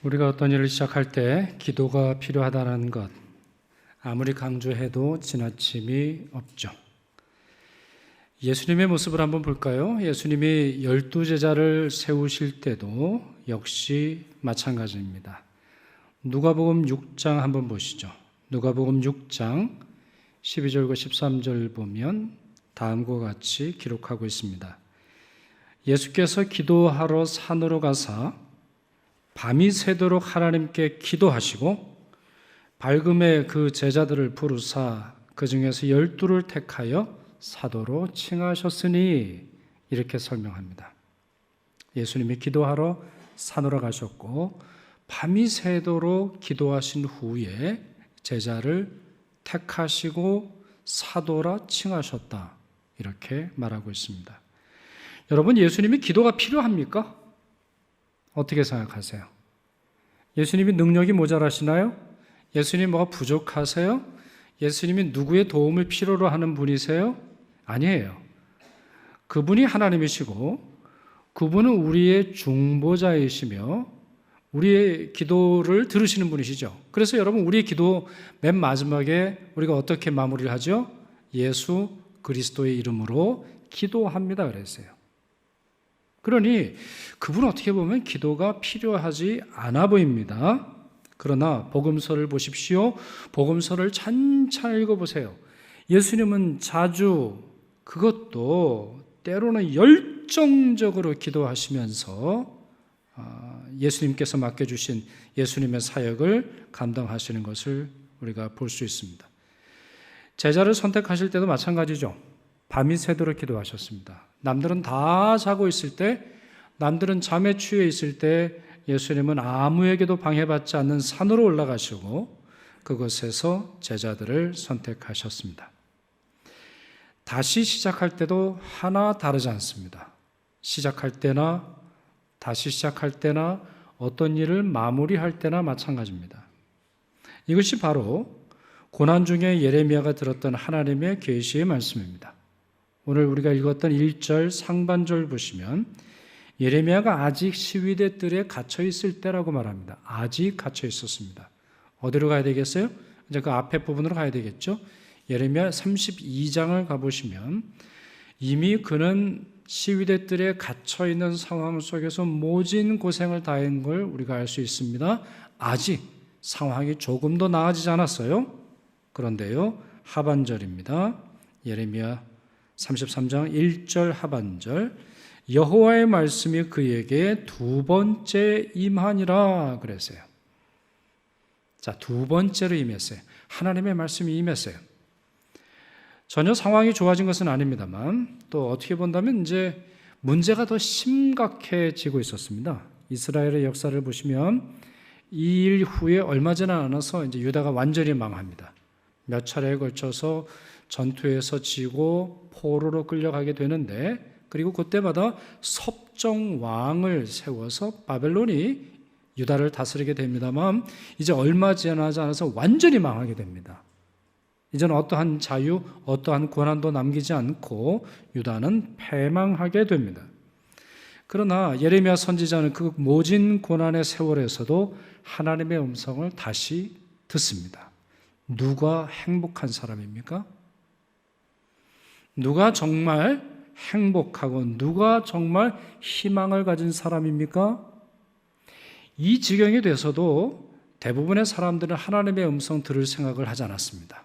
우리가 어떤 일을 시작할 때 기도가 필요하다는 것, 아무리 강조해도 지나침이 없죠. 예수님의 모습을 한번 볼까요? 예수님이 12제자를 세우실 때도 역시 마찬가지입니다. 누가복음 6장 한번 보시죠. 누가복음 6장 12절과 13절 보면 다음과 같이 기록하고 있습니다. 예수께서 기도하러 산으로 가사 밤이 새도록 하나님께 기도하시고 밝음에 그 제자들을 부르사 그 중에서 12를 택하여 사도로 칭하셨으니, 이렇게 설명합니다. 예수님이 기도하러 산으로 가셨고 밤이 새도록 기도하신 후에 제자를 택하시고 사도라 칭하셨다, 이렇게 말하고 있습니다. 여러분, 예수님이 기도가 필요합니까? 어떻게 생각하세요? 예수님이 능력이 모자라시나요? 예수님 뭐가 부족하세요? 예수님이 누구의 도움을 필요로 하는 분이세요? 아니에요. 그분이 하나님이시고 그분은 우리의 중보자이시며 우리의 기도를 들으시는 분이시죠. 그래서 여러분, 우리의 기도 맨 마지막에 우리가 어떻게 마무리를 하죠? 예수 그리스도의 이름으로 기도합니다 그랬어요. 그러니 그분은 어떻게 보면 기도가 필요하지 않아 보입니다. 그러나 복음서를 보십시오. 복음서를 찬찬히 읽어보세요. 예수님은 자주, 그것도 때로는 열정적으로 기도하시면서 예수님께서 맡겨주신 예수님의 사역을 감당하시는 것을 우리가 볼 수 있습니다. 제자를 선택하실 때도 마찬가지죠. 밤이 새도록 기도하셨습니다. 남들은 다 자고 있을 때, 남들은 잠에 취해 있을 때 예수님은 아무에게도 방해받지 않는 산으로 올라가시고 그곳에서 제자들을 선택하셨습니다. 다시 시작할 때도 하나 다르지 않습니다. 시작할 때나 다시 시작할 때나 어떤 일을 마무리할 때나 마찬가지입니다. 이것이 바로 고난 중에 예레미야가 들었던 하나님의 계시의 말씀입니다. 오늘 우리가 읽었던 1절 상반절 보시면 예레미야가 아직 시위대 뜰에 갇혀 있을 때라고 말합니다. 아직 갇혀 있었습니다. 어디로 가야 되겠어요? 이제 그 앞에 부분으로 가야 되겠죠. 예레미야 32장을 가보시면 이미 그는 시위대 뜰에 갇혀 있는 상황 속에서 모진 고생을 다한 걸 우리가 알 수 있습니다. 아직 상황이 조금 더 나아지지 않았어요. 그런데요, 하반절입니다. 예레미야 33장 1절 하반절, 여호와의 말씀이 그에게 두 번째 임하니라 그랬어요. 자, 두 번째로 임했어요. 하나님의 말씀이 임했어요. 전혀 상황이 좋아진 것은 아닙니다만 또 어떻게 본다면 이제 문제가 더 심각해지고 있었습니다. 이스라엘의 역사를 보시면 이 일 후에 얼마 지나 않아서 이제 유다가 완전히 망합니다. 몇 차례에 걸쳐서 전투에서 지고 포로로 끌려가게 되는데, 그리고 그때마다 섭정왕을 세워서 바벨론이 유다를 다스리게 됩니다만 이제 얼마 지나지 않아서 완전히 망하게 됩니다. 이제는 어떠한 자유, 어떠한 권한도 남기지 않고 유다는 패망하게 됩니다. 그러나 예레미야 선지자는 그 모진 고난의 세월에서도 하나님의 음성을 다시 듣습니다. 누가 행복한 사람입니까? 누가 정말 행복하고 누가 정말 희망을 가진 사람입니까? 이 지경이 돼서도 대부분의 사람들은 하나님의 음성 들을 생각을 하지 않았습니다.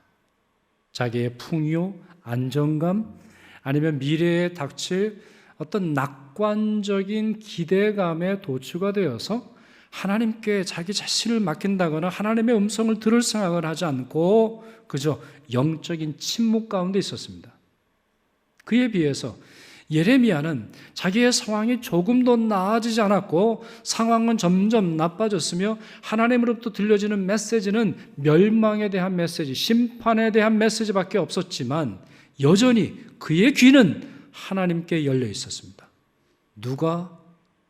자기의 풍요, 안정감, 아니면 미래에 닥칠 어떤 낙관적인 기대감에 도취가 되어서 하나님께 자기 자신을 맡긴다거나 하나님의 음성을 들을 생각을 하지 않고 그저 영적인 침묵 가운데 있었습니다. 그에 비해서 예레미야는 자기의 상황이 조금도 나아지지 않았고 상황은 점점 나빠졌으며 하나님으로부터 들려지는 메시지는 멸망에 대한 메시지, 심판에 대한 메시지밖에 없었지만 여전히 그의 귀는 하나님께 열려 있었습니다. 누가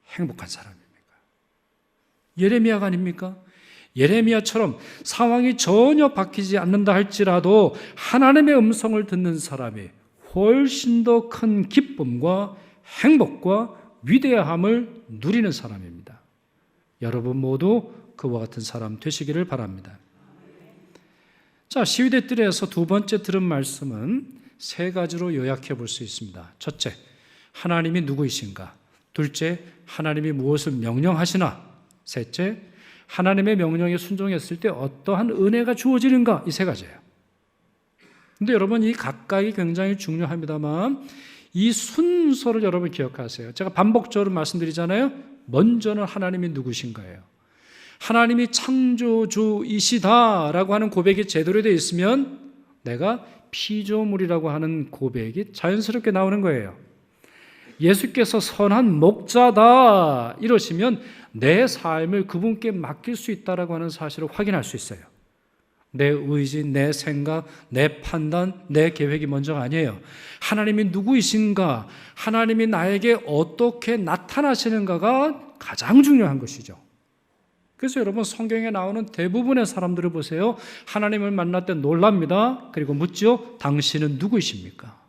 행복한 사람입니까? 예레미야가 아닙니까? 예레미야처럼 상황이 전혀 바뀌지 않는다 할지라도 하나님의 음성을 듣는 사람이 훨씬 더 큰 기쁨과 행복과 위대함을 누리는 사람입니다. 여러분 모두 그와 같은 사람 되시기를 바랍니다. 자, 시위대 뜰에서 두 번째 들은 말씀은 세 가지로 요약해 볼 수 있습니다. 첫째, 하나님이 누구이신가? 둘째, 하나님이 무엇을 명령하시나? 셋째, 하나님의 명령에 순종했을 때 어떠한 은혜가 주어지는가? 이 세 가지예요. 근데 여러분, 이 각각이 굉장히 중요합니다만 이 순서를 여러분 기억하세요. 제가 반복적으로 말씀드리잖아요. 먼저는 하나님이 누구신가예요. 하나님이 창조주이시다라고 하는 고백이 제대로 되어 있으면 내가 피조물이라고 하는 고백이 자연스럽게 나오는 거예요. 예수께서 선한 목자다 이러시면 내 삶을 그분께 맡길 수 있다라고 하는 사실을 확인할 수 있어요. 내 의지, 내 생각, 내 판단, 내 계획이 먼저가 아니에요. 하나님이 누구이신가, 하나님이 나에게 어떻게 나타나시는가가 가장 중요한 것이죠. 그래서 여러분, 성경에 나오는 대부분의 사람들을 보세요. 하나님을 만날 때 놀랍니다. 그리고 묻죠. 당신은 누구이십니까?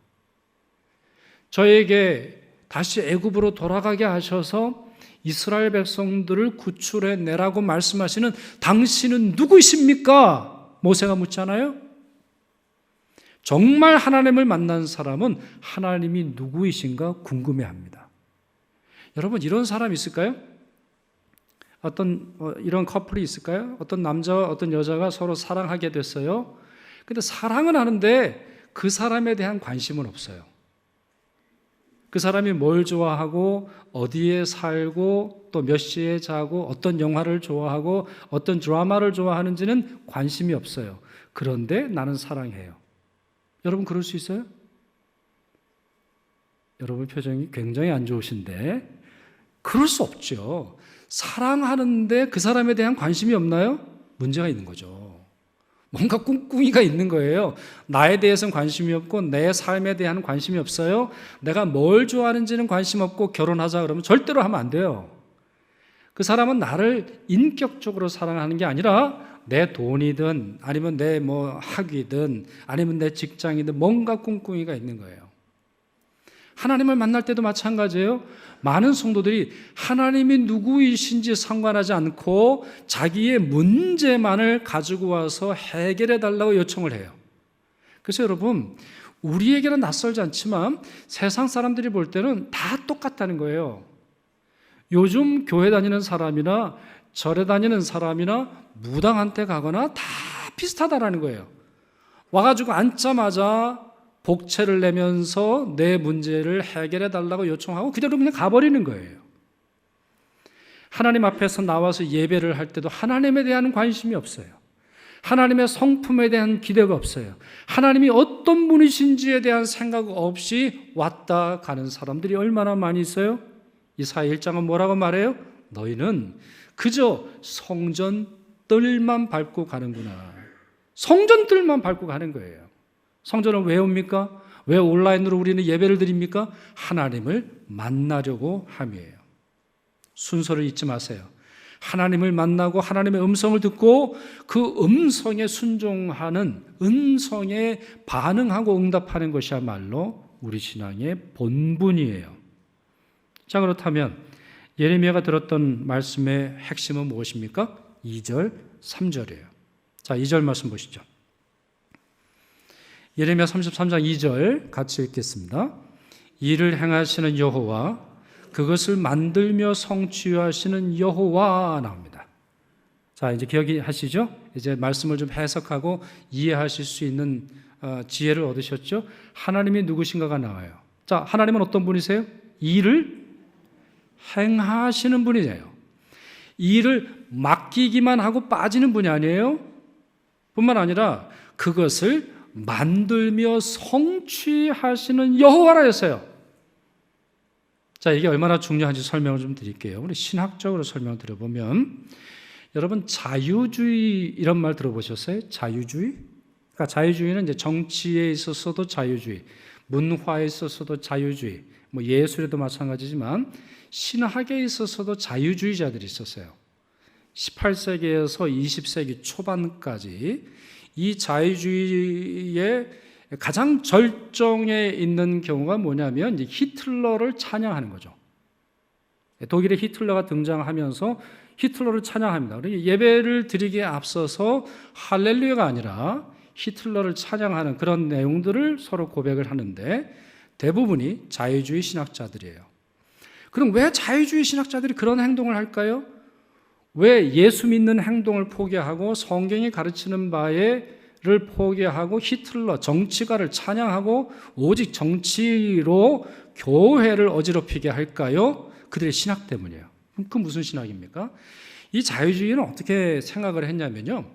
저에게 다시 애굽으로 돌아가게 하셔서 이스라엘 백성들을 구출해 내라고 말씀하시는 당신은 누구이십니까? 모세가 묻잖아요. 정말 하나님을 만난 사람은 하나님이 누구이신가 궁금해합니다. 여러분, 이런 사람 있을까요? 이런 커플이 있을까요? 어떤 남자와 어떤 여자가 서로 사랑하게 됐어요. 근데 사랑은 하는데 그 사람에 대한 관심은 없어요. 그 사람이 뭘 좋아하고 어디에 살고 또 몇 시에 자고 어떤 영화를 좋아하고 어떤 드라마를 좋아하는지는 관심이 없어요. 그런데 나는 사랑해요. 여러분, 그럴 수 있어요? 여러분 표정이 굉장히 안 좋으신데 그럴 수 없죠. 사랑하는데 그 사람에 대한 관심이 없나요? 문제가 있는 거죠. 뭔가 꿍꿍이가 있는 거예요. 나에 대해서는 관심이 없고 내 삶에 대한 관심이 없어요. 내가 뭘 좋아하는지는 관심 없고 결혼하자 그러면 절대로 하면 안 돼요. 그 사람은 나를 인격적으로 사랑하는 게 아니라 내 돈이든 아니면 내 학위든 아니면 내 직장이든 뭔가 꿍꿍이가 있는 거예요. 하나님을 만날 때도 마찬가지예요. 많은 성도들이 하나님이 누구이신지 상관하지 않고 자기의 문제만을 가지고 와서 해결해 달라고 요청을 해요. 그래서 여러분, 우리에게는 낯설지 않지만 세상 사람들이 볼 때는 다 똑같다는 거예요. 요즘 교회 다니는 사람이나 절에 다니는 사람이나 무당한테 가거나 다 비슷하다라는 거예요. 와가지고 앉자마자 복채를 내면서 내 문제를 해결해 달라고 요청하고 그대로 그냥 가버리는 거예요. 하나님 앞에서 나와서 예배를 할 때도 하나님에 대한 관심이 없어요. 하나님의 성품에 대한 기대가 없어요. 하나님이 어떤 분이신지에 대한 생각 없이 왔다 가는 사람들이 얼마나 많이 있어요? 이사야 1장은 뭐라고 말해요? 너희는 그저 성전뜰만 밟고 가는구나. 성전뜰만 밟고 가는 거예요. 성전은 왜 옵니까? 왜 온라인으로 우리는 예배를 드립니까? 하나님을 만나려고 함이에요. 순서를 잊지 마세요. 하나님을 만나고 하나님의 음성을 듣고 그 음성에 순종하는, 음성에 반응하고 응답하는 것이야말로 우리 신앙의 본분이에요. 자, 그렇다면 예레미야가 들었던 말씀의 핵심은 무엇입니까? 2절, 3절이에요. 자, 2절 말씀 보시죠. 예레미야 33장 2절 같이 읽겠습니다. 이를 행하시는 여호와, 그것을 만들며 성취하시는 여호와 나옵니다. 자, 이제 기억하시죠? 이제 말씀을 좀 해석하고 이해하실 수 있는 지혜를 얻으셨죠? 하나님이 누구신가가 나와요. 자, 하나님은 어떤 분이세요? 일을 행하시는 분이세요. 일을 맡기기만 하고 빠지는 분이 아니에요. 뿐만 아니라 그것을 만들며 성취하시는 여호와라 했어요. 자, 이게 얼마나 중요한지 설명을 좀 드릴게요. 우리 신학적으로 설명을 드려보면, 여러분 자유주의 이런 말 들어보셨어요? 자유주의? 그러니까 자유주의는 이제 정치에 있어서도 자유주의, 문화에 있어서도 자유주의, 예술에도 마찬가지지만 신학에 있어서도 자유주의자들이 있었어요. 18세기에서 20세기 초반까지 이 자유주의의 가장 절정에 있는 경우가 뭐냐면 히틀러를 찬양하는 거죠. 독일의 히틀러가 등장하면서 히틀러를 찬양합니다. 예배를 드리기에 앞서서 할렐루야가 아니라 히틀러를 찬양하는 그런 내용들을 서로 고백을 하는데 대부분이 자유주의 신학자들이에요. 그럼 왜 자유주의 신학자들이 그런 행동을 할까요? 왜 예수 믿는 행동을 포기하고 성경이 가르치는 바를 포기하고 히틀러 정치가를 찬양하고 오직 정치로 교회를 어지럽히게 할까요? 그들의 신학 때문이에요. 그럼 그 무슨 신학입니까? 이 자유주의는 어떻게 생각을 했냐면요,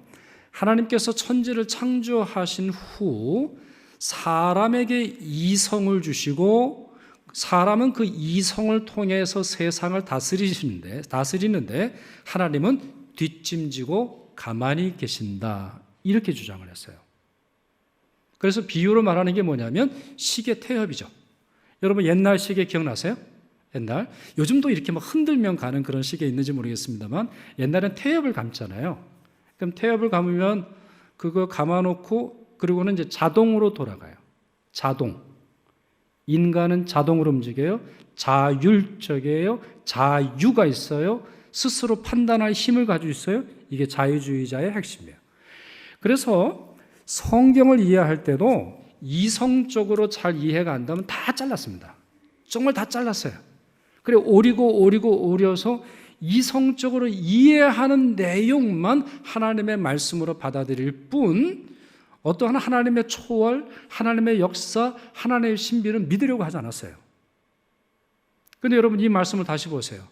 하나님께서 천지를 창조하신 후 사람에게 이성을 주시고 사람은 그 이성을 통해서 세상을 다스리는데 하나님은 뒷짐지고 가만히 계신다, 이렇게 주장을 했어요. 그래서 비유로 말하는 게 뭐냐면 시계 태엽이죠. 여러분 옛날 시계 기억나세요? 옛날, 요즘도 이렇게 막 흔들면 가는 그런 시계 있는지 모르겠습니다만 옛날엔 태엽을 감잖아요. 그럼 태엽을 감으면 그거 감아놓고 그리고는 이제 자동으로 돌아가요. 자동. 인간은 자동으로 움직여요. 자율적이에요. 자유가 있어요. 스스로 판단할 힘을 가지고 있어요. 이게 자유주의자의 핵심이에요. 그래서 성경을 이해할 때도 이성적으로 잘 이해가 안 되면 다 잘랐습니다. 정말 다 잘랐어요. 그래 오려서 이성적으로 이해하는 내용만 하나님의 말씀으로 받아들일 뿐 어떠한 하나님의 초월, 하나님의 역사, 하나님의 신비는 믿으려고 하지 않았어요. 그런데 여러분 이 말씀을 다시 보세요.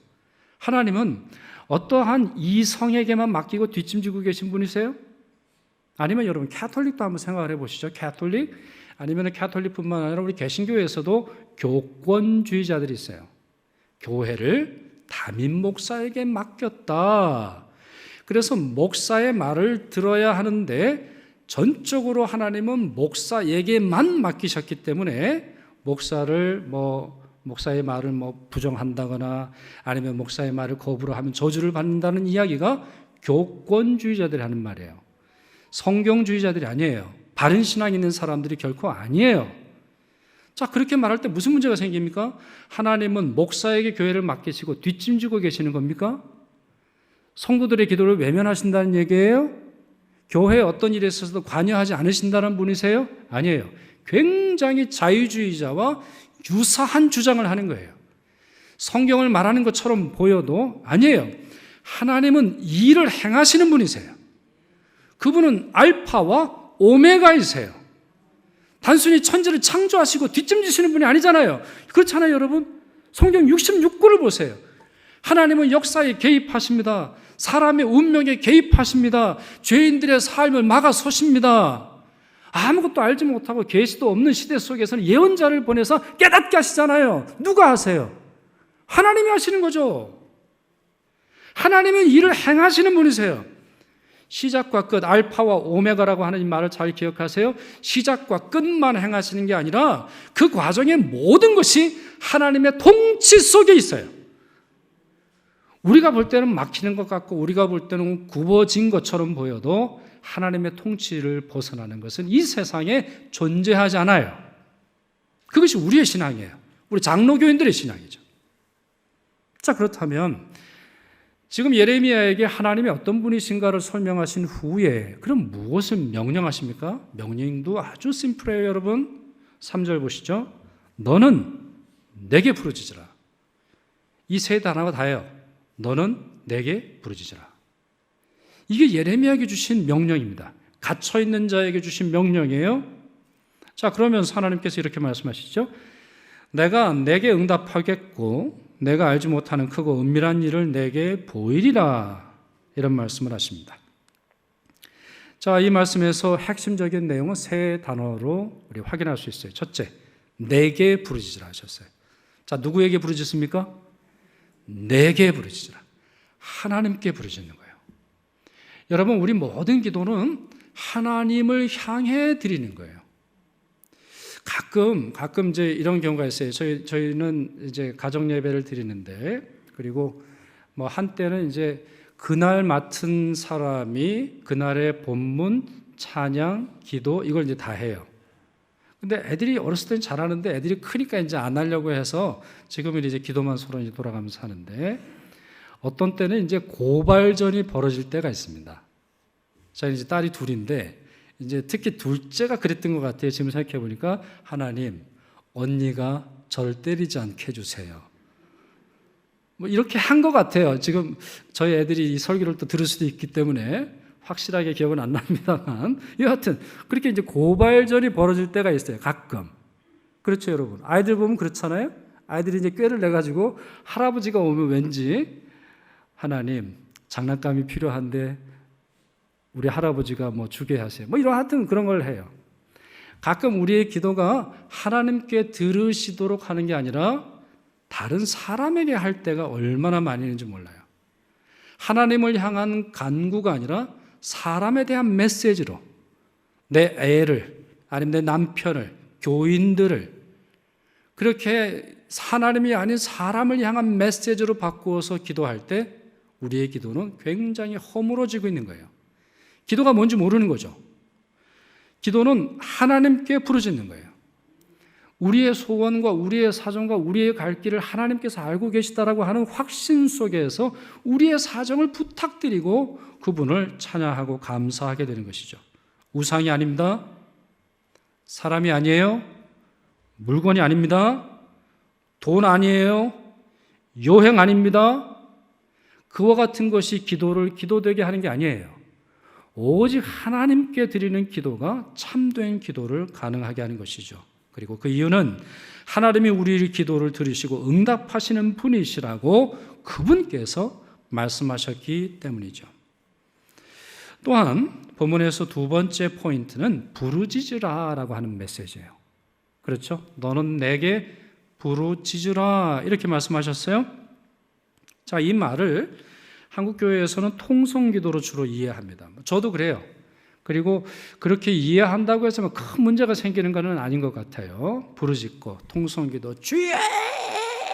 하나님은 어떠한 이성에게만 맡기고 뒷짐지고 계신 분이세요? 아니면 여러분 캐톨릭도 한번 생각을 해보시죠. 캐톨릭 아니면 캐톨릭뿐만 아니라 우리 개신교에서도 교권주의자들이 있어요. 교회를 담임 목사에게 맡겼다. 그래서 목사의 말을 들어야 하는데 전적으로 하나님은 목사에게만 맡기셨기 때문에 목사의 말을 부정한다거나 아니면 목사의 말을 거부를 하면 저주를 받는다는 이야기가 교권주의자들이 하는 말이에요. 성경주의자들이 아니에요. 바른 신앙 있는 사람들이 결코 아니에요. 자, 그렇게 말할 때 무슨 문제가 생깁니까? 하나님은 목사에게 교회를 맡기시고 뒷짐지고 계시는 겁니까? 성도들의 기도를 외면하신다는 얘기예요? 교회에 어떤 일에 있어서도 관여하지 않으신다는 분이세요? 아니에요. 굉장히 자유주의자와 유사한 주장을 하는 거예요. 성경을 말하는 것처럼 보여도 아니에요. 하나님은 일을 행하시는 분이세요. 그분은 알파와 오메가이세요. 단순히 천지를 창조하시고 뒷짐지시는 분이 아니잖아요. 그렇잖아요, 여러분. 성경 66권을 보세요. 하나님은 역사에 개입하십니다. 사람의 운명에 개입하십니다. 죄인들의 삶을 막아서십니다. 아무것도 알지 못하고 계시도 없는 시대 속에서는 예언자를 보내서 깨닫게 하시잖아요. 누가 하세요? 하나님이 하시는 거죠. 하나님은 일을 행하시는 분이세요. 시작과 끝, 알파와 오메가라고 하는 이 말을 잘 기억하세요. 시작과 끝만 행하시는 게 아니라 그 과정의 모든 것이 하나님의 통치 속에 있어요. 우리가 볼 때는 막히는 것 같고 우리가 볼 때는 굽어진 것처럼 보여도 하나님의 통치를 벗어나는 것은 이 세상에 존재하지 않아요. 그것이 우리의 신앙이에요. 우리 장로교인들의 신앙이죠. 자, 그렇다면 지금 예레미야에게 하나님이 어떤 분이신가를 설명하신 후에 그럼 무엇을 명령하십니까? 명령도 아주 심플해요, 여러분. 3절 보시죠. 너는 내게 부르짖으라. 이 세 단어가 다예요. 너는 내게 부르짖으라. 이게 예레미야에게 주신 명령입니다. 갇혀있는 자에게 주신 명령이에요. 자, 그러면서 하나님께서 이렇게 말씀하시죠. 내가 내게 응답하겠고 내가 알지 못하는 크고 은밀한 일을 내게 보이리라. 이런 말씀을 하십니다. 자, 이 말씀에서 핵심적인 내용은 세 단어로 우리 확인할 수 있어요. 첫째, 내게 부르짖으라 하셨어요. 자, 누구에게 부르짖습니까? 내게 부르짖으라. 하나님께 부르짖는 거예요. 여러분, 우리 모든 기도는 하나님을 향해 드리는 거예요. 가끔 이제 이런 경우가 있어요. 저희는 이제 가정 예배를 드리는데, 그리고 한때는 이제 그날 맡은 사람이 그날의 본문, 찬양, 기도 이걸 이제 다 해요. 근데 애들이 어렸을 때는 잘하는데 애들이 크니까 이제 안 하려고 해서 지금은 이제 기도만 소란이 돌아가면서 하는데, 어떤 때는 이제 고발전이 벌어질 때가 있습니다. 저는 이제 딸이 둘인데 이제 특히 둘째가 그랬던 것 같아요. 지금 생각해 보니까, 하나님, 언니가 저를 때리지 않게 해주세요. 뭐 이렇게 한 것 같아요. 지금 저희 애들이 이 설교를 또 들을 수도 있기 때문에 확실하게 기억은 안 납니다만, 여하튼 그렇게 이제 고발전이 벌어질 때가 있어요. 가끔. 그렇죠, 여러분. 아이들 보면 그렇잖아요. 아이들이 이제 꾀를 내 가지고 할아버지가 오면 왠지, 하나님, 장난감이 필요한데 우리 할아버지가 뭐 주게 하세요. 뭐 이런, 하여튼 그런 걸 해요. 가끔 우리의 기도가 하나님께 들으시도록 하는 게 아니라 다른 사람에게 할 때가 얼마나 많이 있는지 몰라요. 하나님을 향한 간구가 아니라 사람에 대한 메시지로, 내 애를, 아니면 내 남편을, 교인들을 그렇게 하나님이 아닌 사람을 향한 메시지로 바꾸어서 기도할 때 우리의 기도는 굉장히 허물어지고 있는 거예요. 기도가 뭔지 모르는 거죠. 기도는 하나님께 부르짖는 거예요. 우리의 소원과 우리의 사정과 우리의 갈 길을 하나님께서 알고 계시다라고 하는 확신 속에서 우리의 사정을 부탁드리고 그분을 찬양하고 감사하게 되는 것이죠. 우상이 아닙니다. 사람이 아니에요. 물건이 아닙니다. 돈 아니에요. 여행 아닙니다. 그와 같은 것이 기도를 기도되게 하는 게 아니에요. 오직 하나님께 드리는 기도가 참된 기도를 가능하게 하는 것이죠. 그리고 그 이유는 하나님이 우리의 기도를 들으시고 응답하시는 분이시라고 그분께서 말씀하셨기 때문이죠. 또한 본문에서 두 번째 포인트는 부르짖으라라고 하는 메시지예요. 그렇죠? 너는 내게 부르짖으라 이렇게 말씀하셨어요. 자, 이 말을 한국교회에서는 통성기도로 주로 이해합니다. 저도 그래요. 그리고 그렇게 이해한다고 해서 큰 문제가 생기는 것은 아닌 것 같아요. 부르짖고 통성기도 주여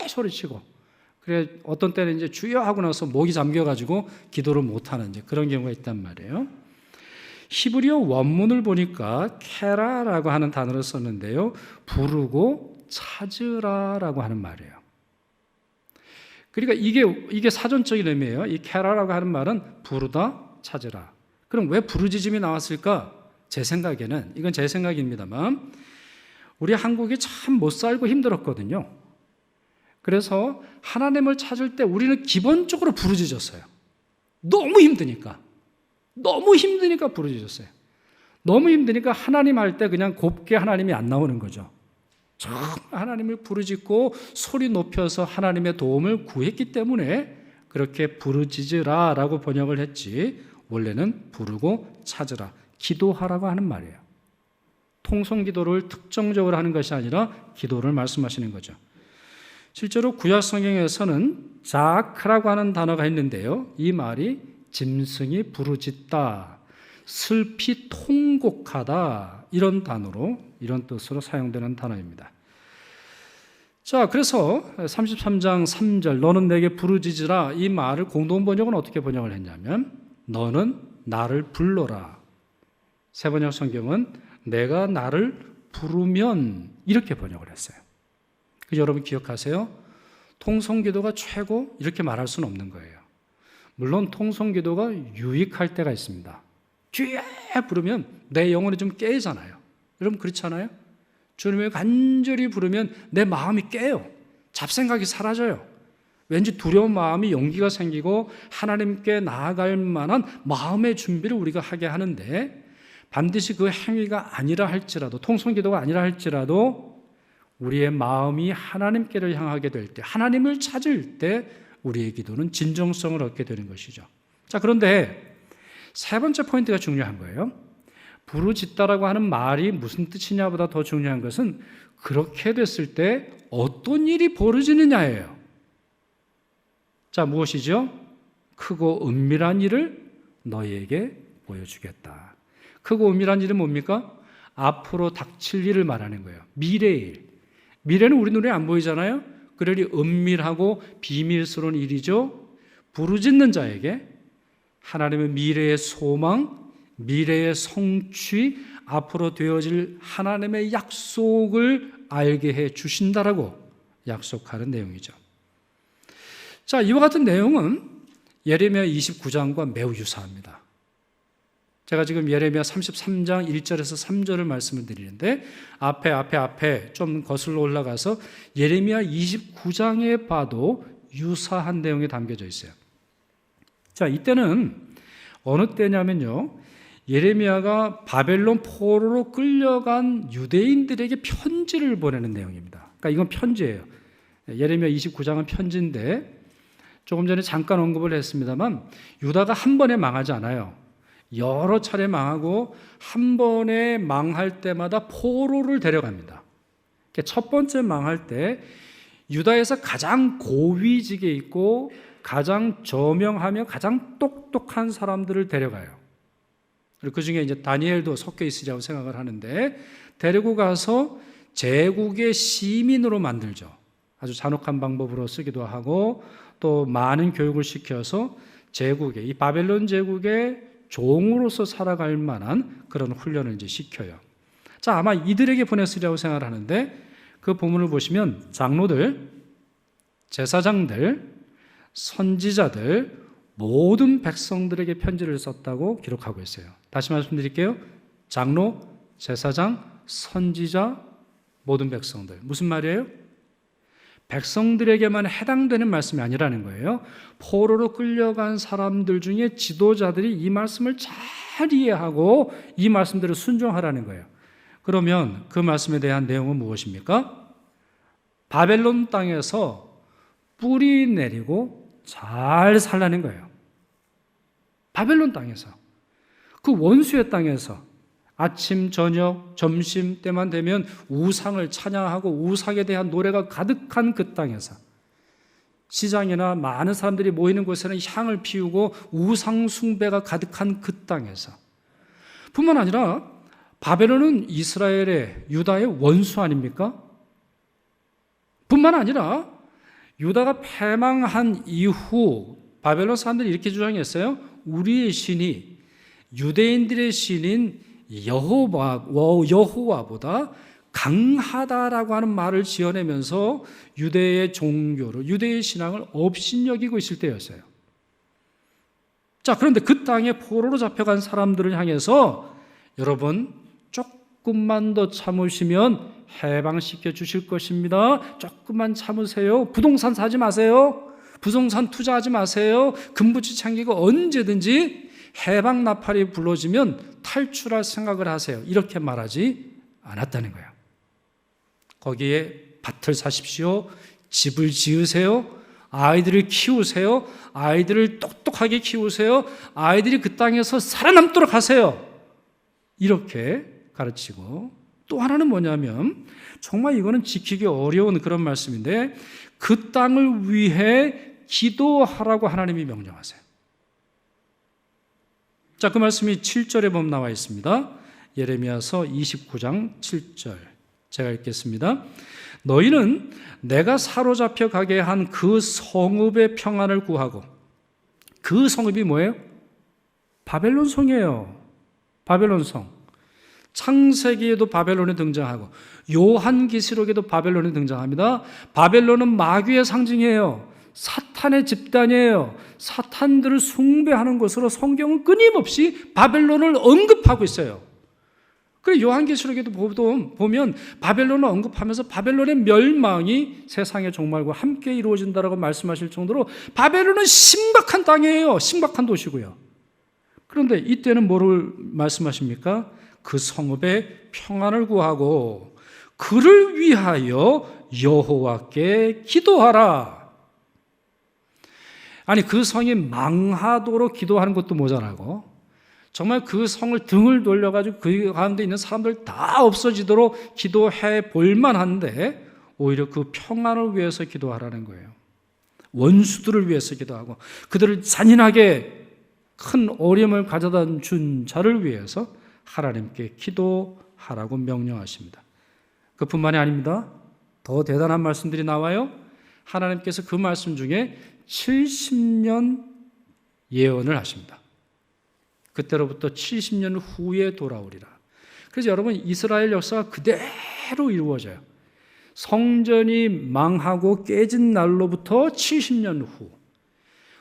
소리치고, 그래 어떤 때는 이제 주여 하고 나서 목이 잠겨가지고 기도를 못하는 이제 그런 경우가 있단 말이에요. 히브리어 원문을 보니까 케라라고 하는 단어를 썼는데요, 부르고 찾으라라고 하는 말이에요. 그러니까 이게 사전적인 의미예요. 이 케라라고 하는 말은 부르다, 찾으라. 그럼 왜 부르짖음이 나왔을까? 제 생각에는, 이건 제 생각입니다만, 우리 한국이 참 못 살고 힘들었거든요. 그래서 하나님을 찾을 때 우리는 기본적으로 부르짖었어요. 너무 힘드니까 부르짖었어요. 너무 힘드니까 하나님 할 때 그냥 곱게 하나님이 안 나오는 거죠. 하나님을 부르짖고 소리 높여서 하나님의 도움을 구했기 때문에 그렇게 부르짖으라라고 번역을 했지, 원래는 부르고 찾으라, 기도하라고 하는 말이에요. 통성기도를 특정적으로 하는 것이 아니라 기도를 말씀하시는 거죠. 실제로 구약 성경에서는 자크라고 하는 단어가 있는데요, 이 말이 짐승이 부르짖다, 슬피 통곡하다, 이런 단어로, 이런 뜻으로 사용되는 단어입니다. 자, 그래서 33장 3절 너는 내게 부르짖으라, 이 말을 공동 번역은 어떻게 번역을 했냐면 너는 나를 불러라. 세번역 성경은 내가 나를 부르면 이렇게 번역을 했어요. 그래서 여러분 기억하세요. 통성기도가 최고 이렇게 말할 수는 없는 거예요. 물론 통성기도가 유익할 때가 있습니다. 주여 부르면 내 영혼이 좀 깨잖아요. 여러분 그렇잖아요? 주님을 간절히 부르면 내 마음이 깨요. 잡생각이 사라져요. 왠지 두려운 마음이 용기가 생기고 하나님께 나아갈 만한 마음의 준비를 우리가 하게 하는데, 반드시 그 행위가 아니라 할지라도, 통성기도가 아니라 할지라도 우리의 마음이 하나님께를 향하게 될 때, 하나님을 찾을 때 우리의 기도는 진정성을 얻게 되는 것이죠. 자, 그런데 세 번째 포인트가 중요한 거예요. 부르짖다라고 하는 말이 무슨 뜻이냐보다 더 중요한 것은 그렇게 됐을 때 어떤 일이 벌어지느냐예요. 자, 무엇이죠? 크고 은밀한 일을 너희에게 보여주겠다. 크고 은밀한 일은 뭡니까? 앞으로 닥칠 일을 말하는 거예요. 미래의 일. 미래는 우리 눈에 안 보이잖아요. 그러니 은밀하고 비밀스러운 일이죠. 부르짖는 자에게 하나님의 미래의 소망, 미래의 성취, 앞으로 되어질 하나님의 약속을 알게 해 주신다라고 약속하는 내용이죠. 자, 이와 같은 내용은 예레미야 29장과 매우 유사합니다. 제가 지금 예레미야 33장 1절에서 3절을 말씀을 드리는데 앞에 좀 거슬러 올라가서 예레미야 29장에 봐도 유사한 내용이 담겨져 있어요. 자, 이때는 어느 때냐면요, 예레미야가 바벨론 포로로 끌려간 유대인들에게 편지를 보내는 내용입니다. 그러니까 이건 편지예요. 예레미야 29장은 편지인데 조금 전에 잠깐 언급을 했습니다만 유다가 한 번에 망하지 않아요. 여러 차례 망하고 한 번에 망할 때마다 포로를 데려갑니다. 첫 번째 망할 때 유다에서 가장 고위직에 있고 가장 저명하며 가장 똑똑한 사람들을 데려가요. 그리고 그 중에 이제 다니엘도 섞여 있으리라고 생각을 하는데 데리고 가서 제국의 시민으로 만들죠. 아주 잔혹한 방법으로 쓰기도 하고 또 많은 교육을 시켜서 제국의 이 바벨론 제국의 종으로서 살아갈 만한 그런 훈련을 이제 시켜요. 자, 아마 이들에게 보냈으리라고 생각을 하는데 그 본문을 보시면 장로들, 제사장들, 선지자들 모든 백성들에게 편지를 썼다고 기록하고 있어요. 다시 말씀드릴게요. 장로, 제사장, 선지자, 모든 백성들. 무슨 말이에요? 백성들에게만 해당되는 말씀이 아니라는 거예요. 포로로 끌려간 사람들 중에 지도자들이 이 말씀을 잘 이해하고 이 말씀대로 순종하라는 거예요. 그러면 그 말씀에 대한 내용은 무엇입니까? 바벨론 땅에서 뿌리 내리고 잘 살라는 거예요. 바벨론 땅에서, 그 원수의 땅에서 아침, 저녁, 점심 때만 되면 우상을 찬양하고 우상에 대한 노래가 가득한 그 땅에서, 시장이나 많은 사람들이 모이는 곳에는 향을 피우고 우상 숭배가 가득한 그 땅에서, 뿐만 아니라 바벨론은 이스라엘의, 유다의 원수 아닙니까? 뿐만 아니라 유다가 패망한 이후 바벨론 사람들이 이렇게 주장했어요. 우리의 신이 유대인들의 신인 여호와보다 강하다라고 하는 말을 지어내면서 유대의 종교를, 유대의 신앙을 업신여기고 있을 때였어요. 자, 그런데 그 땅에 포로로 잡혀간 사람들을 향해서 여러분 조금만 더 참으시면 해방시켜 주실 것입니다. 조금만 참으세요. 부동산 사지 마세요. 부동산 투자하지 마세요. 금붙이 챙기고 언제든지 해방 나팔이 불러지면 탈출할 생각을 하세요. 이렇게 말하지 않았다는 거예요. 거기에 밭을 사십시오. 집을 지으세요. 아이들을 키우세요. 아이들을 똑똑하게 키우세요. 아이들이 그 땅에서 살아남도록 하세요. 이렇게 가르치고, 또 하나는 뭐냐면 정말 이거는 지키기 어려운 그런 말씀인데 그 땅을 위해 기도하라고 하나님이 명령하세요. 자, 그 말씀이 7절에 보면 나와 있습니다. 예레미야서 29장 7절 제가 읽겠습니다. 너희는 내가 사로잡혀 가게 한 그 성읍의 평안을 구하고, 그 성읍이 뭐예요? 바벨론 성이에요. 바벨론 성. 창세기에도 바벨론이 등장하고 요한계시록에도 바벨론이 등장합니다. 바벨론은 마귀의 상징이에요. 사탄의 집단이에요. 사탄들을 숭배하는 것으로 성경은 끊임없이 바벨론을 언급하고 있어요. 그래서 요한계시록에도 보면 바벨론을 언급하면서 바벨론의 멸망이 세상의 종말과 함께 이루어진다라고 말씀하실 정도로 바벨론은 심각한 땅이에요. 심각한 도시고요. 그런데 이때는 뭐를 말씀하십니까? 그 성읍의 평안을 구하고 그를 위하여 여호와께 기도하라. 아니, 그 성이 망하도록 기도하는 것도 모자라고 정말 그 성을 등을 돌려가지고 그 가운데 있는 사람들 다 없어지도록 기도해 볼만한데 오히려 그 평안을 위해서 기도하라는 거예요. 원수들을 위해서 기도하고 그들을 잔인하게 큰 어려움을 가져다 준 자를 위해서 하나님께 기도하라고 명령하십니다. 그뿐만이 아닙니다. 더 대단한 말씀들이 나와요. 하나님께서 그 말씀 중에 70년 예언을 하십니다. 그때로부터 70년 후에 돌아오리라. 그래서 여러분 이스라엘 역사가 그대로 이루어져요. 성전이 망하고 깨진 날로부터 70년 후,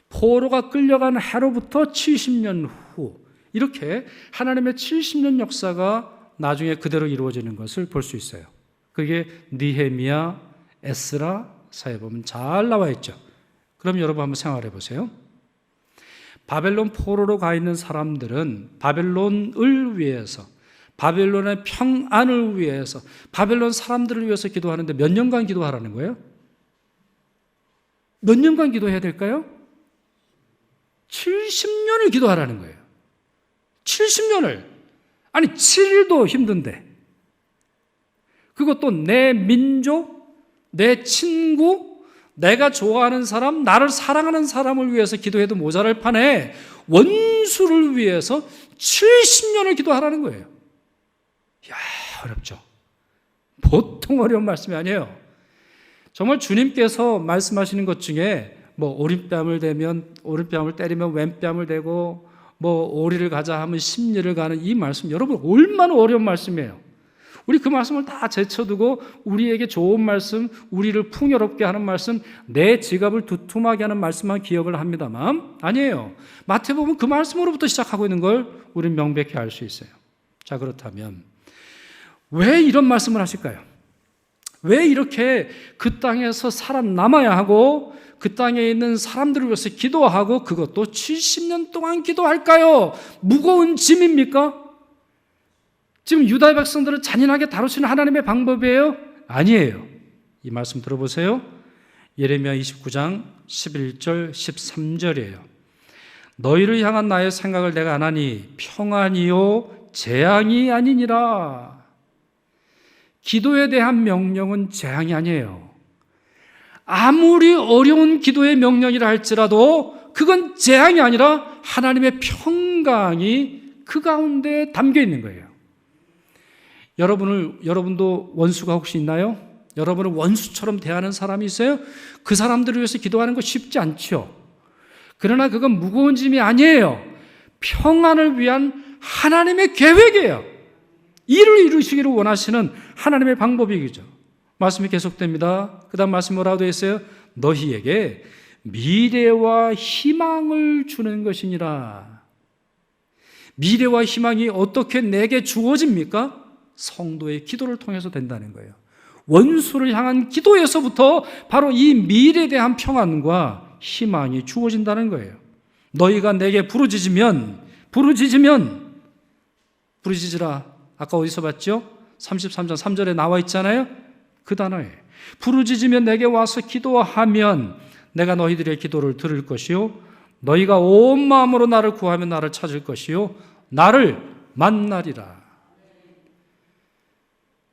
포로가 끌려간 해로부터 70년 후, 이렇게 하나님의 70년 역사가 나중에 그대로 이루어지는 것을 볼 수 있어요. 그게 느헤미야, 에스라 사에 보면 잘 나와 있죠. 그럼 여러분 한번 생각해 보세요. 바벨론 포로로 가 있는 사람들은 바벨론을 위해서, 바벨론의 평안을 위해서, 바벨론 사람들을 위해서 기도하는데 몇 년간 기도하라는 거예요? 몇 년간 기도해야 될까요? 70년을 기도하라는 거예요. 70년을. 아니 7일도 힘든데, 그것도 내 민족, 내 친구, 내가 좋아하는 사람, 나를 사랑하는 사람을 위해서 기도해도 모자랄 판에 원수를 위해서 70년을 기도하라는 거예요. 이야, 어렵죠. 보통 어려운 말씀이 아니에요. 정말 주님께서 말씀하시는 것 중에 뭐 오른뺨을 때리면 왼뺨을 대고 뭐 오리를 가자 하면 십리를 가는 이 말씀, 여러분 얼마나 어려운 말씀이에요. 우리 그 말씀을 다 제쳐두고 우리에게 좋은 말씀, 우리를 풍요롭게 하는 말씀, 내 지갑을 두툼하게 하는 말씀만 기억을 합니다만 아니에요. 마태복음 그 말씀으로부터 시작하고 있는 걸 우리는 명백히 알 수 있어요. 자, 그렇다면 왜 이런 말씀을 하실까요? 왜 이렇게 그 땅에서 살아남아야 하고 그 땅에 있는 사람들을 위해서 기도하고 그것도 70년 동안 기도할까요? 무거운 짐입니까? 지금 유다의 백성들을 잔인하게 다루시는 하나님의 방법이에요? 아니에요. 이 말씀 들어보세요. 예레미야 29장 11절 13절이에요. 너희를 향한 나의 생각을 내가 안 하니 평안이요 재앙이 아니니라. 기도에 대한 명령은 재앙이 아니에요. 아무리 어려운 기도의 명령이라 할지라도 그건 재앙이 아니라 하나님의 평강이 그 가운데 담겨 있는 거예요. 여러분도 원수가 혹시 있나요? 여러분을 원수처럼 대하는 사람이 있어요? 그 사람들을 위해서 기도하는 거 쉽지 않죠. 그러나 그건 무거운 짐이 아니에요. 평안을 위한 하나님의 계획이에요. 이를 이루시기를 원하시는 하나님의 방법이죠. 말씀이 계속됩니다. 그 다음 말씀 뭐라고 되어 있어요? 너희에게 미래와 희망을 주는 것이니라. 미래와 희망이 어떻게 내게 주어집니까? 성도의 기도를 통해서 된다는 거예요. 원수를 향한 기도에서부터 바로 이 미래에 대한 평안과 희망이 주어진다는 거예요. 너희가 내게 부르짖으면 부르짖으라. 아까 어디서 봤죠? 33장 3절에 나와 있잖아요. 그 단어에 부르짖으면 내게 와서 기도하면 내가 너희들의 기도를 들을 것이요 너희가 온 마음으로 나를 구하면 나를 찾을 것이요 나를 만나리라.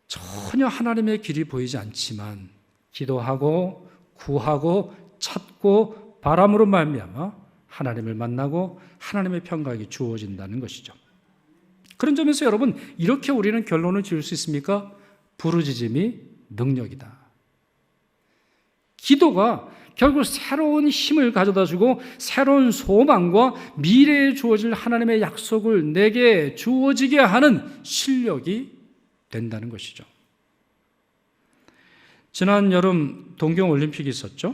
전혀 하나님의 길이 보이지 않지만 기도하고 구하고 찾고 바람으로 말미암아 하나님을 만나고 하나님의 평강이 주어진다는 것이죠. 그런 점에서 여러분 이렇게 우리는 결론을 지을 수 있습니까? 부르짖음이 능력이다. 기도가 결국 새로운 힘을 가져다주고 새로운 소망과 미래에 주어질 하나님의 약속을 내게 주어지게 하는 실력이 된다는 것이죠. 지난 여름 동경올림픽이 있었죠.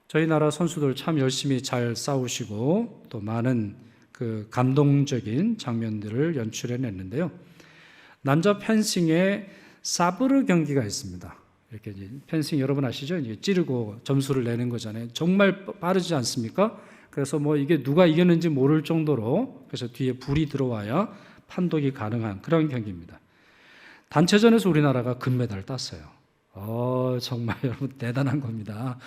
저희 나라 선수들 참 열심히 잘 싸우시고 또 많은 그 감동적인 장면들을 연출해냈는데요. 남자 펜싱에 사브르 경기가 있습니다. 이렇게 펜싱 여러분 아시죠? 이제 찌르고 점수를 내는 거잖아요. 정말 빠르지 않습니까? 그래서 뭐 이게 누가 이겼는지 모를 정도로 그래서 뒤에 불이 들어와야 판독이 가능한 그런 경기입니다. 단체전에서 우리나라가 금메달을 땄어요. 정말 여러분 대단한 겁니다.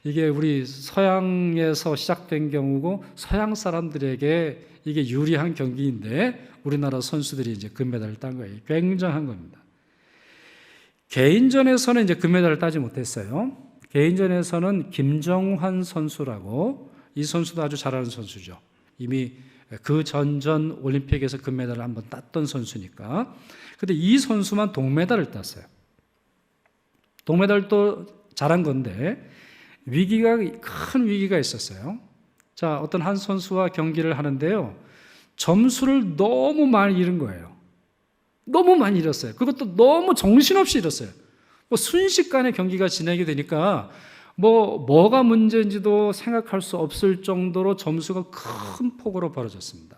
이게 우리 서양에서 시작된 경우고 서양 사람들에게 이게 유리한 경기인데 우리나라 선수들이 이제 금메달을 딴 거예요. 굉장한 겁니다. 개인전에서는 이제 금메달을 따지 못했어요. 개인전에서는 김정환 선수라고 이 선수도 아주 잘하는 선수죠. 이미 그 전전 올림픽에서 금메달을 한번 땄던 선수니까. 근데 이 선수만 동메달을 땄어요. 동메달도 잘한 건데 큰 위기가 있었어요. 자, 어떤 한 선수와 경기를 하는데요. 점수를 너무 많이 잃은 거예요. 너무 많이 잃었어요. 그것도 너무 정신없이 잃었어요. 순식간에 경기가 진행이 되니까 뭐가 문제인지도 생각할 수 없을 정도로 점수가 큰 폭으로 벌어졌습니다.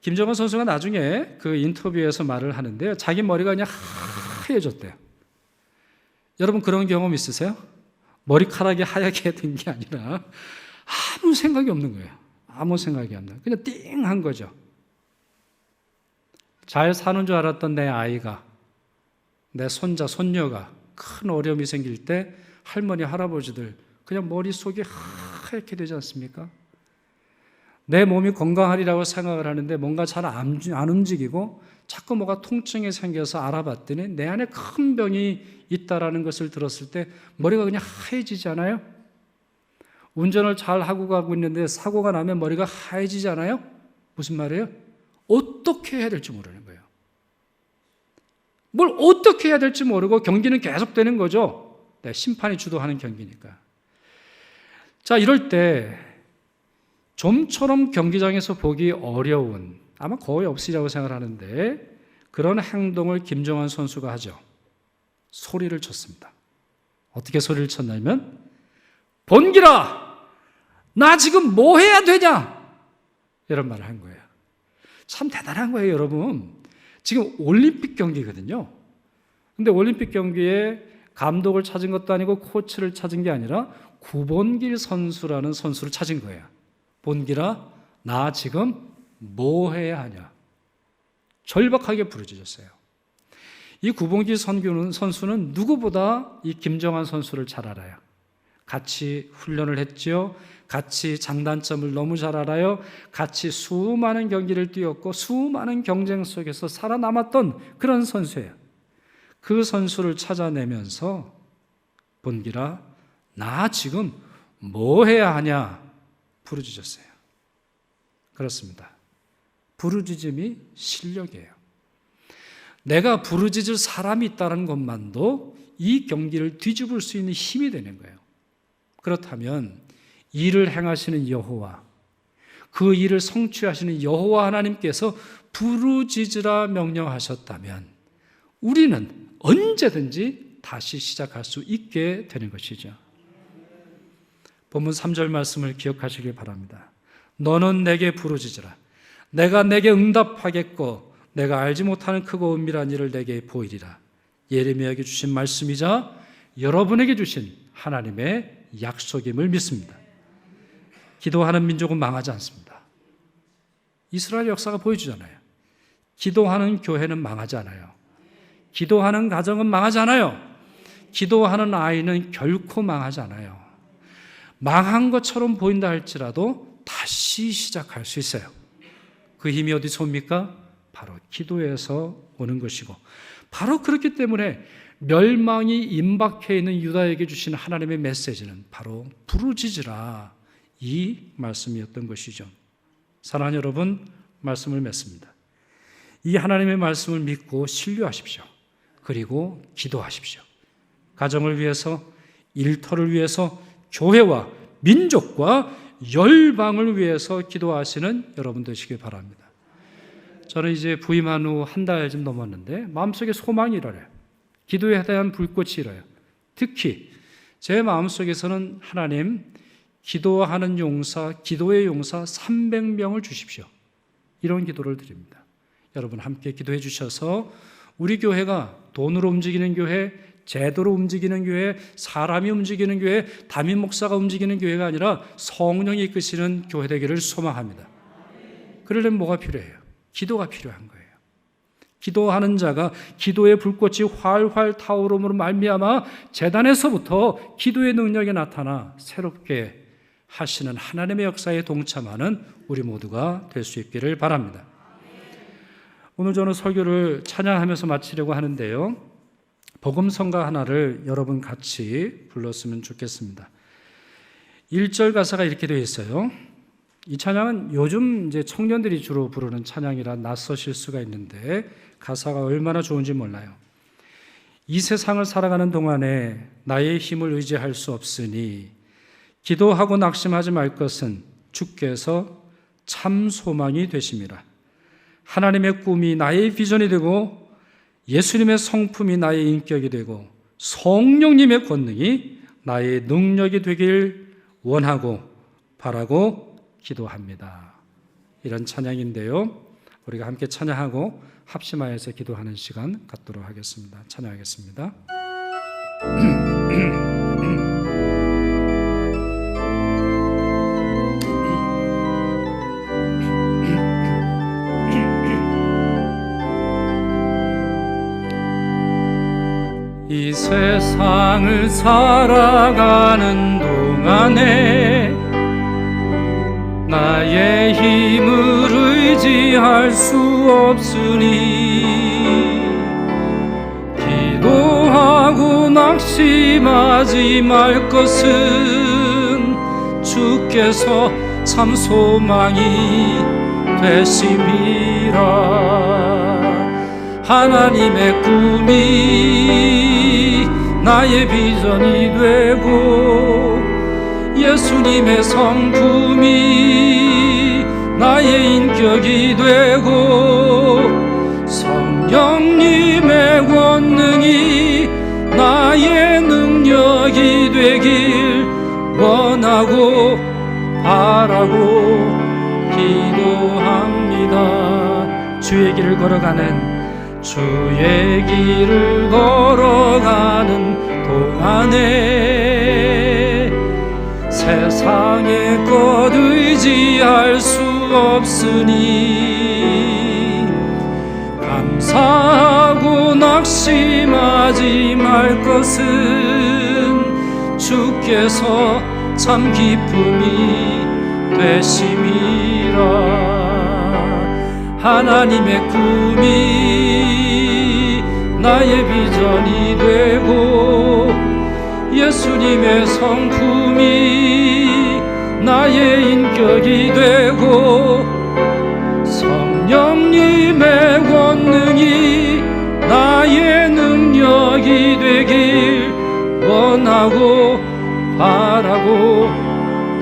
김정은 선수가 나중에 그 인터뷰에서 말을 하는데요. 자기 머리가 그냥 하얘졌대요. 여러분 그런 경험 있으세요? 머리카락이 하얗게 된 게 아니라 아무 생각이 없는 거예요. 아무 생각이 없는. 그냥 띵한 거죠. 잘 사는 줄 알았던 내 아이가, 내 손자, 손녀가 큰 어려움이 생길 때 할머니, 할아버지들 그냥 머릿속이 하얗게 되지 않습니까? 내 몸이 건강하리라고 생각을 하는데 뭔가 잘 안 움직이고 자꾸 뭐가 통증이 생겨서 알아봤더니 내 안에 큰 병이 있다라는 것을 들었을 때 머리가 그냥 하얘지지 않아요? 운전을 잘 하고 가고 있는데 사고가 나면 머리가 하얘지지 않아요? 무슨 말이에요? 어떻게 해야 될지 모르는 거예요. 뭘 어떻게 해야 될지 모르고 경기는 계속되는 거죠. 네, 심판이 주도하는 경기니까. 자, 이럴 때 좀처럼 경기장에서 보기 어려운, 아마 거의 없으리라고 생각하는데 그런 행동을 김정환 선수가 하죠. 소리를 쳤습니다. 어떻게 소리를 쳤냐면 본기라, 나 지금 뭐 해야 되냐? 이런 말을 한 거예요. 참 대단한 거예요, 여러분. 지금 올림픽 경기거든요. 근데 올림픽 경기에 감독을 찾은 것도 아니고 코치를 찾은 게 아니라 구본길 선수라는 선수를 찾은 거예요. 본기라, 나 지금 뭐 해야 하냐? 절박하게 부르짖었어요. 이 구본길 선수는 누구보다 이 김정환 선수를 잘 알아요. 같이 훈련을 했죠. 같이 장단점을 너무 잘 알아요. 같이 수많은 경기를 뛰었고 수많은 경쟁 속에서 살아남았던 그런 선수예요. 그 선수를 찾아내면서 본기라, 나 지금 뭐 해야 하냐? 부르짖었어요. 그렇습니다. 부르짖음이 실력이에요. 내가 부르짖을 사람이 있다는 것만도 이 경기를 뒤집을 수 있는 힘이 되는 거예요. 그렇다면 일을 행하시는 여호와, 그 일을 성취하시는 여호와 하나님께서 부르짖으라 명령하셨다면 우리는 언제든지 다시 시작할 수 있게 되는 것이죠. 본문 3절 말씀을 기억하시길 바랍니다. 너는 내게 부르짖으라. 내가 내게 응답하겠고 내가 알지 못하는 크고 은밀한 일을 내게 보이리라. 예레미야에게 주신 말씀이자 여러분에게 주신 하나님의 약속임을 믿습니다. 기도하는 민족은 망하지 않습니다. 이스라엘 역사가 보여주잖아요. 기도하는 교회는 망하지 않아요. 기도하는 가정은 망하지 않아요. 기도하는 아이는 결코 망하지 않아요. 망한 것처럼 보인다 할지라도 다시 시작할 수 있어요. 그 힘이 어디서 옵니까? 바로 기도에서 오는 것이고, 바로 그렇기 때문에 멸망이 임박해 있는 유다에게 주신 하나님의 메시지는 바로 부르짖으라, 이 말씀이었던 것이죠. 사랑하는 여러분, 말씀을 맺습니다. 이 하나님의 말씀을 믿고 신뢰하십시오. 그리고 기도하십시오. 가정을 위해서, 일터를 위해서, 교회와 민족과 열방을 위해서 기도하시는 여러분 되시길 바랍니다. 저는 이제 부임한 후 한 달 좀 넘었는데 마음속에 소망이 일어나요. 기도에 대한 불꽃이 일어요. 특히 제 마음속에서는 하나님, 기도하는 용사, 기도의 용사 300명을 주십시오. 이런 기도를 드립니다. 여러분 함께 기도해 주셔서 우리 교회가 돈으로 움직이는 교회, 제도로 움직이는 교회, 사람이 움직이는 교회, 담임 목사가 움직이는 교회가 아니라 성령이 이끄시는 교회 되기를 소망합니다. 그러려면 뭐가 필요해요? 기도가 필요한 거예요. 기도하는 자가 기도의 불꽃이 활활 타오름으로 말미암아 제단에서부터 기도의 능력이 나타나 새롭게 하시는 하나님의 역사에 동참하는 우리 모두가 될 수 있기를 바랍니다. 오늘 저는 설교를 찬양하면서 마치려고 하는데요, 복음성가 하나를 여러분 같이 불렀으면 좋겠습니다. 1절 가사가 이렇게 되어 있어요. 이 찬양은 요즘 이제 청년들이 주로 부르는 찬양이라 낯서실 수가 있는데 가사가 얼마나 좋은지 몰라요. 이 세상을 살아가는 동안에 나의 힘을 의지할 수 없으니 기도하고 낙심하지 말 것은 주께서 참 소망이 되심이라. 하나님의 꿈이 나의 비전이 되고 예수님의 성품이 나의 인격이 되고 성령님의 권능이 나의 능력이 되길 원하고 바라고 기도합니다. 이런 찬양인데요, 우리가 함께 찬양하고 합심하여서 기도하는 시간 갖도록 하겠습니다. 찬양하겠습니다. 이 세상을 살아가는 동안에 나의 힘을 의지할 수 없으니 기도하고 낙심하지 말 것은 주께서 참 소망이 되심이라. 하나님의 꿈이 나의 비전이 되고 예수님의 성품이 나의 인격이 되고 성령님의 권능이 나의 능력이 되길 원하고 바라고 기도합니다. 주의 길을 걸어가는 동안에 세상의 것 의지할 수 없으니 감사하고 낙심하지 말 것은 주께서 참 기쁨이 되심이라. 하나님의 꿈이 나의 비전이 되고 예수님의 성품이 나의 인격이 되고 성령님의 권능이 나의 능력이 되길 원하고 바라고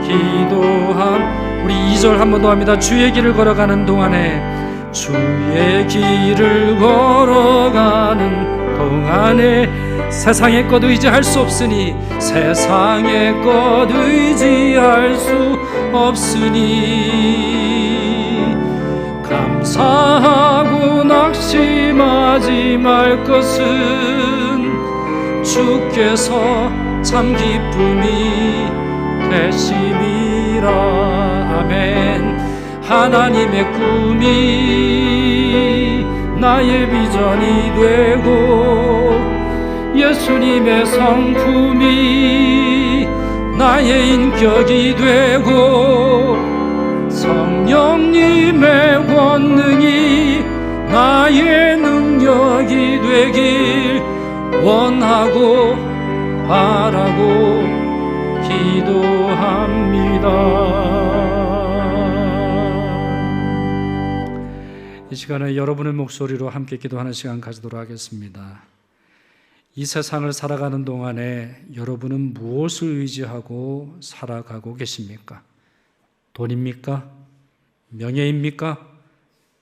기도함. 우리 2절 한 번 더 합니다. 주의 길을 걸어가는 동안에 주의 길을 걸어가는 동안에 세상의 것 의지할 수 없으니 세상의 것 의지할 수 없으니 감사하고 낙심하지 말 것은 주께서 참 기쁨이 되심이라. 아멘. 하나님의 꿈이 나의 비전이 되고 예수님의 성품이 나의 인격이 되고 성령님의 권능이 나의 능력이 되길 원하고 바라고 기도합니다. 이 시간에 여러분의 목소리로 함께 기도하는 시간 가지도록 하겠습니다. 이 세상을 살아가는 동안에 여러분은 무엇을 의지하고 살아가고 계십니까? 돈입니까? 명예입니까?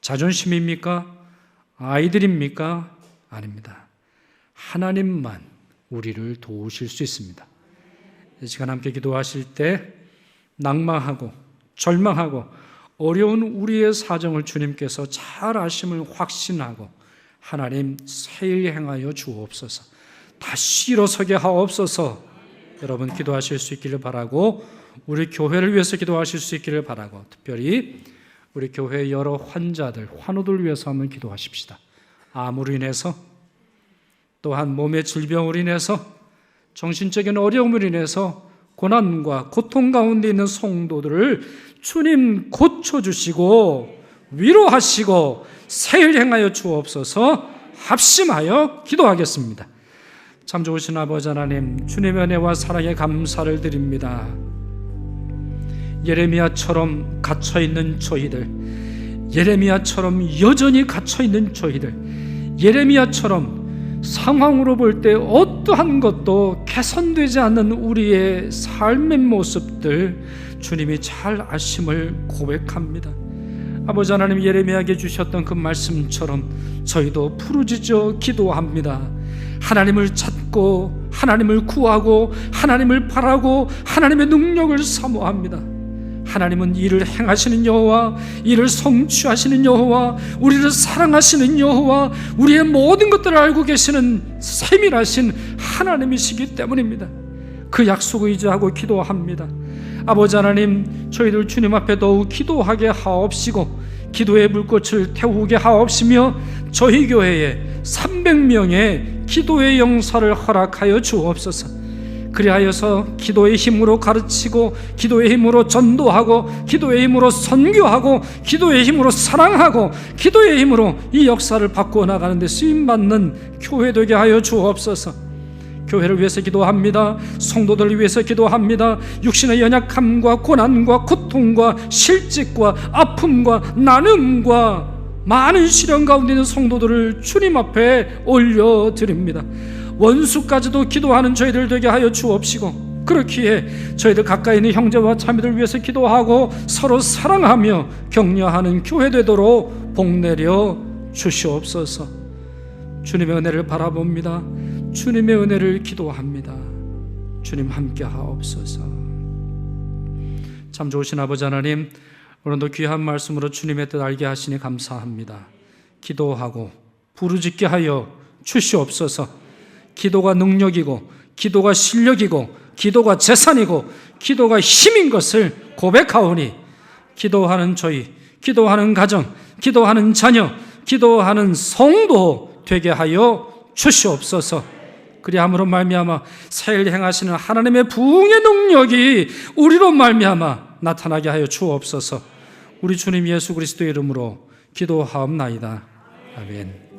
자존심입니까? 아이들입니까? 아닙니다. 하나님만 우리를 도우실 수 있습니다. 이 시간 함께 기도하실 때 낙망하고 절망하고 어려운 우리의 사정을 주님께서 잘 아심을 확신하고 하나님 새일 행하여 주옵소서, 다시 일어서게 하옵소서. 여러분 기도하실 수 있기를 바라고 우리 교회를 위해서 기도하실 수 있기를 바라고 특별히 우리 교회의 여러 환자들, 환우들 위해서 한번 기도하십시다. 암으로 인해서 또한 몸의 질병으로 인해서 정신적인 어려움으로 인해서 고난과 고통 가운데 있는 성도들을 주님 고쳐주시고 위로하시고 새일 행하여 주옵소서. 합심하여 기도하겠습니다. 참 좋으신 아버지 하나님, 주님의 은혜와 사랑에 감사를 드립니다. 예레미야처럼 갇혀있는 저희들, 예레미야처럼 여전히 갇혀있는 저희들, 예레미야처럼 상황으로 볼 때 어떠한 것도 개선되지 않는 우리의 삶의 모습들 주님이 잘 아심을 고백합니다. 아버지 하나님, 예레미야에게 주셨던 그 말씀처럼 저희도 부르짖어 기도합니다. 하나님을 찾고 하나님을 구하고 하나님을 바라고 하나님의 능력을 사모합니다. 하나님은 일을 행하시는 여호와, 일을 성취하시는 여호와, 우리를 사랑하시는 여호와, 우리의 모든 것들을 알고 계시는 세밀하신 하나님이시기 때문입니다. 그 약속을 의지하고 기도합니다. 아버지 하나님, 저희들 주님 앞에 더욱 기도하게 하옵시고 기도의 불꽃을 태우게 하옵시며 저희 교회에 300명의 기도의 영사를 허락하여 주옵소서. 그리하여서 기도의 힘으로 가르치고 기도의 힘으로 전도하고 기도의 힘으로 선교하고 기도의 힘으로 사랑하고 기도의 힘으로 이 역사를 바꾸어 나가는 데 쓰임받는 교회 되게 하여 주옵소서. 교회를 위해서 기도합니다. 성도들을 위해서 기도합니다. 육신의 연약함과 고난과 고통과 실직과 아픔과 나눔과 많은 시련 가운데 있는 성도들을 주님 앞에 올려드립니다. 원수까지도 기도하는 저희들 되게 하여 주옵시고, 그렇기에 저희들 가까이 있는 형제와 자매들 위해서 기도하고 서로 사랑하며 격려하는 교회 되도록 복내려 주시옵소서. 주님의 은혜를 바라봅니다. 주님의 은혜를 기도합니다. 주님 함께 하옵소서. 참 좋으신 아버지 하나님, 오늘도 귀한 말씀으로 주님의 뜻 알게 하시니 감사합니다. 기도하고 부르짖게 하여 주시옵소서. 기도가 능력이고 기도가 실력이고 기도가 재산이고 기도가 힘인 것을 고백하오니 기도하는 저희, 기도하는 가정, 기도하는 자녀, 기도하는 성도 되게 하여 주시옵소서. 그리함으로 말미암아 새 일 행하시는 하나님의 부흥의 능력이 우리로 말미암아 나타나게 하여 주옵소서. 우리 주님 예수 그리스도의 이름으로 기도하옵나이다. 아멘.